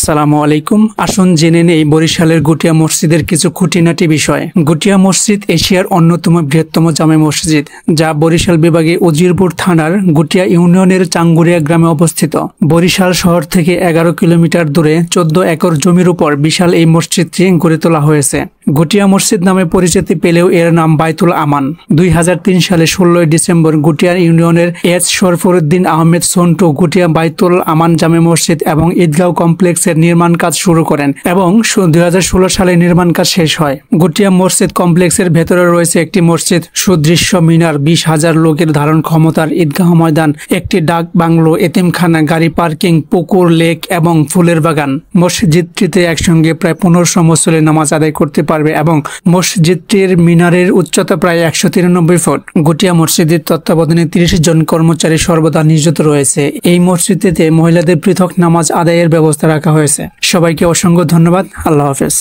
আসসালামু আলাইকুম। আসুন জেনে নেই বরিশালের গুটিয়া মসজিদের কিছু খুঁটিনাটি বিষয়। গুটিয়া মসজিদ এশিয়ার অন্যতম বৃহত্তম জামে মসজিদ, যা বরিশাল বিভাগে উজিরপুর থানার গুটিয়া ইউনিয়নের চাঙ্গুরিয়া গ্রামে অবস্থিত। বরিশাল শহর থেকে 11 কিলোমিটার দূরে 14 একর জমির উপর বিশাল এই মসজিদটি গড়ে তোলা হয়েছে। গুটিয়া মসজিদ নামে পরিচিতি পেলেও এর নাম বাইতুল আমান। 2003 সালে 16 ডিসেম্বর গুটিয়া ইউনিয়নের এস শরফুদ্দিন আহমেদ সন্টু গুটিয়া বাইতুল আমান জামে মসজিদ এবং ঈদগাঁও কমপ্লেক্সের নির্মাণ কাজ শুরু করেন এবং 2016 সালে নির্মাণ কাজ শেষ হয়। গুটিয়া মসজিদ কমপ্লেক্সের ভেতরে রয়েছে একটি মসজিদ, সুদৃশ্য মিনার, 20,000 লোকের ধারণ ক্ষমতার ঈদগাহ ময়দান, একটি ডাক বাংলো, এতিমখানা, গাড়ি পার্কিং, পুকুর, লেক এবং ফুলের বাগান। মসজিদটিতে একসঙ্গে প্রায় 1500 মুসল্লি নামাজ আদায় করতে পারবে এবং মসজিদটির মিনারের উচ্চতা প্রায় 193 ফুট। গুটিয়া মসজিদের তত্ত্বাবধানে 30 জন কর্মচারী সর্বদা নিয়োজিত রয়েছে। এই মসজিদটিতে মহিলাদের পৃথক নামাজ আদায়ের ব্যবস্থা রাখা হয়েছে। সবাইকে অসংখ্য ধন্যবাদ। আল্লাহ হাফেজ।